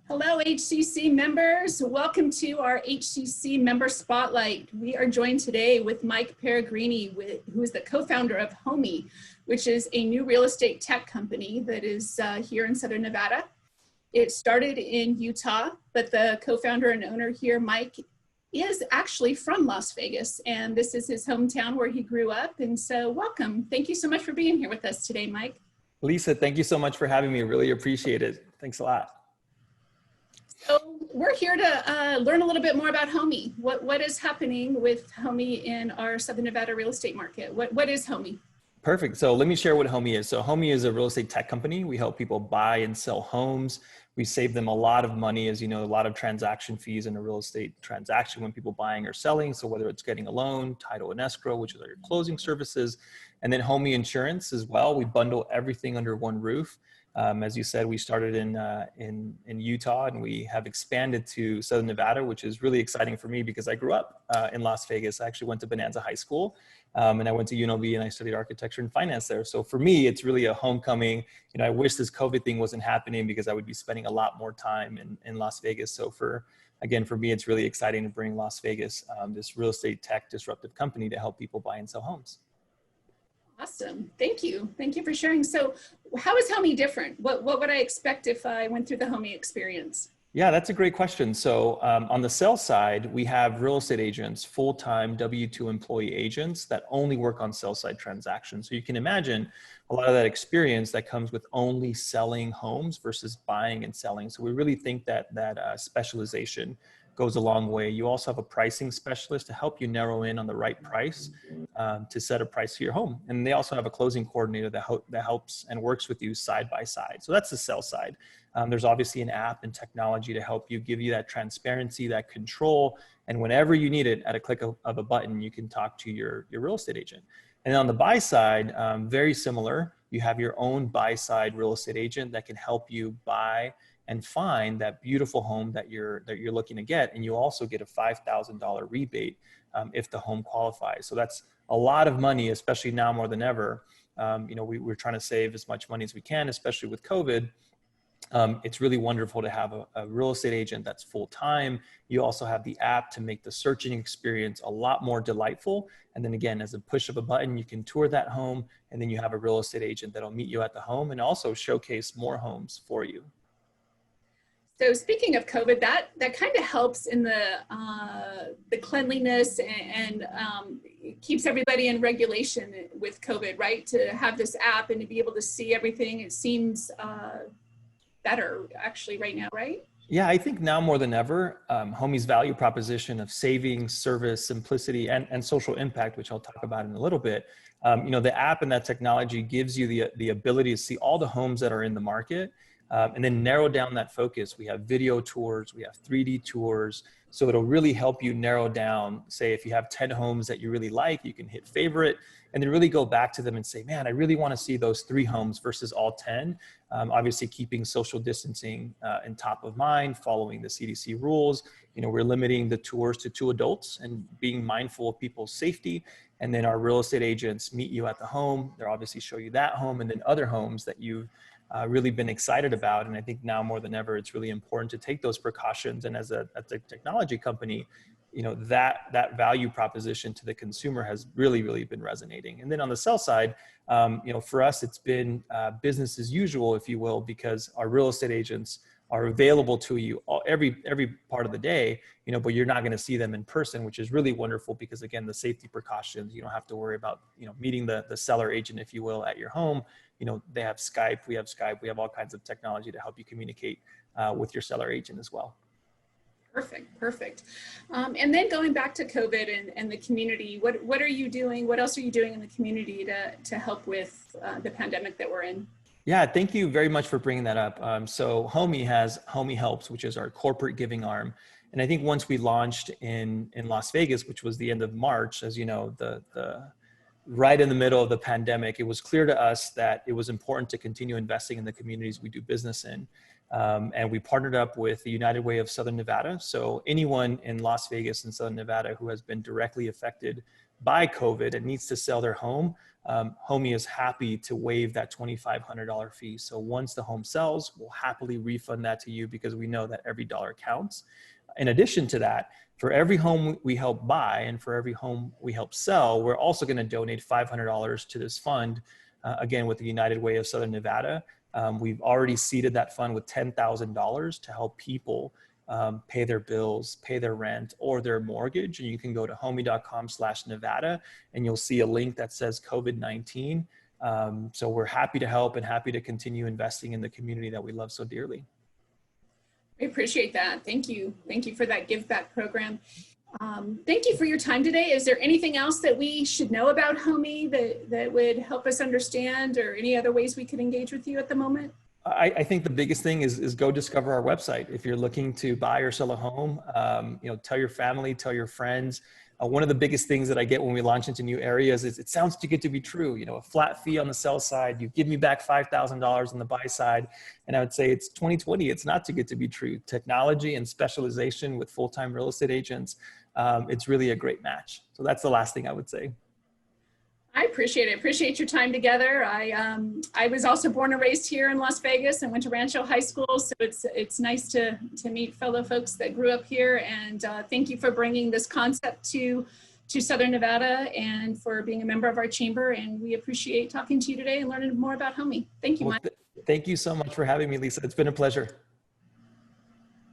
Hello, HCC members. Welcome to our HCC Member Spotlight. We are joined today with Mike Peregrini, who is the co-founder of HOME, which is a new real estate tech company that is here in Southern Nevada. It started in Utah, but the co-founder and owner here, Mike, is actually from Las Vegas, and this is his hometown where he grew up. And so welcome. Thank you so much for being here with us today, Mike. Lisa, thank you so much for having me. Really appreciate it. Thanks a lot. So we're here to learn a little bit more about HOME. What is happening with HOME in our Southern Nevada real estate market? What is HOME? Perfect. So let me share what HOME is. So HOME is a real estate tech company. We help people buy and sell homes. We save them a lot of money, as you know, a lot of transaction fees in a real estate transaction when people buying or selling. So whether it's getting a loan, title and escrow, which is our closing services, and then HOME insurance as well. We bundle everything under one roof. As you said, we started in Utah, and we have expanded to Southern Nevada, which is really exciting for me because I grew up in Las Vegas. I actually went to Bonanza High School, and I went to UNLV, and I studied architecture and finance there. So for me, it's really a homecoming. You know, I wish this COVID thing wasn't happening because I would be spending a lot more time in Las Vegas. So for me, it's really exciting to bring Las Vegas, this real estate tech disruptive company, to help people buy and sell homes. Awesome. Thank you. Thank you for sharing. So how is HOME different? What would I expect if I went through the HOME experience? Yeah, that's a great question. So on the sales side, we have real estate agents, full-time W-2 employee agents that only work on sell side transactions. So you can imagine a lot of that experience that comes with only selling homes versus buying and selling. So we really think that specialization goes a long way. You also have a pricing specialist to help you narrow in on the right price to set a price for your home. And they also have a closing coordinator that helps and works with you side by side. So that's the sell side. There's obviously an app and technology to help you, give you that transparency, that control. And whenever you need it, at a click of a button, you can talk to your real estate agent. And on the buy side, very similar. You have your own buy side real estate agent that can help you buy and find that beautiful home that you're looking to get. And you also get a $5,000 rebate if the home qualifies. So that's a lot of money, especially now more than ever. You know, we're trying to save as much money as we can, especially with COVID. It's really wonderful to have a real estate agent that's full-time. You also have the app to make the searching experience a lot more delightful. And then again, as a push of a button, you can tour that home, and then you have a real estate agent that'll meet you at the home and also showcase more homes for you. So speaking of COVID, that kind of helps in the cleanliness and keeps everybody in regulation with COVID, right? To have this app and to be able to see everything, it seems better actually right now, right? Yeah, I think now more than ever, HOME's value proposition of savings, service, simplicity, and social impact, which I'll talk about in a little bit. You know, the app and that technology gives you the ability to see all the homes that are in the market. And then narrow down that focus. We have video tours, we have 3D tours. So it'll really help you narrow down, say if you have 10 homes that you really like, you can hit favorite and then really go back to them and say, man, I really want to see those 3 homes versus all 10. Obviously keeping social distancing in top of mind, following the CDC rules. You know, we're limiting the tours to 2 adults and being mindful of people's safety. And then our real estate agents meet you at the home. They'll obviously show you that home and then other homes that you've really been excited about. And I think now more than ever, it's really important to take those precautions. And as a technology company, you know, that value proposition to the consumer has really, really been resonating. And then on the sell side, you know, for us, it's been business as usual, if you will, because our real estate agents are available to you every part of the day, you know, but you're not going to see them in person, which is really wonderful because again, the safety precautions, you don't have to worry about, you know, meeting the seller agent, if you will, at your home. You know, they have Skype, we have all kinds of technology to help you communicate with your seller agent as well. Perfect. And then going back to COVID and the community, what are you doing? What else are you doing in the community to help with the pandemic that we're in? Yeah, thank you very much for bringing that up. So HOME has HOME Helps, which is our corporate giving arm. And I think once we launched in Las Vegas, which was the end of March, as you know, right in the middle of the pandemic, it was clear to us that it was important to continue investing in the communities we do business in. And we partnered up with the United Way of Southern Nevada. So anyone in Las Vegas and Southern Nevada who has been directly affected by COVID and needs to sell their home, Homey is happy to waive that $2,500 fee. So once the home sells, we'll happily refund that to you because we know that every dollar counts. In addition to that, for every home we help buy and for every home we help sell, we're also going to donate $500 to this fund, again, with the United Way of Southern Nevada. We've already seeded that fund with $10,000 to help people pay their bills, pay their rent, or their mortgage. And you can go to homey.com/Nevada and you'll see a link that says COVID-19. So we're happy to help and happy to continue investing in the community that we love so dearly. We appreciate that. Thank you. Thank you for that Give Back program. Thank you for your time today. Is there anything else that we should know about Homey that would help us understand, or any other ways we could engage with you at the moment? I think the biggest thing is go discover our website. If you're looking to buy or sell a home, tell your family, tell your friends. One of the biggest things that I get when we launch into new areas is it sounds too good to be true. A flat fee on the sell side, you give me back $5,000 on the buy side. And I would say it's 2020. It's not too good to be true. Technology and specialization with full-time real estate agents. It's really a great match. So that's the last thing I would say. I appreciate it. Appreciate your time together. I was also born and raised here in Las Vegas and went to Rancho High School. So it's nice to meet fellow folks that grew up here. And thank you for bringing this concept to Southern Nevada and for being a member of our chamber. And we appreciate talking to you today and learning more about Homey. Thank you, Mike. Thank you so much for having me, Lisa. It's been a pleasure.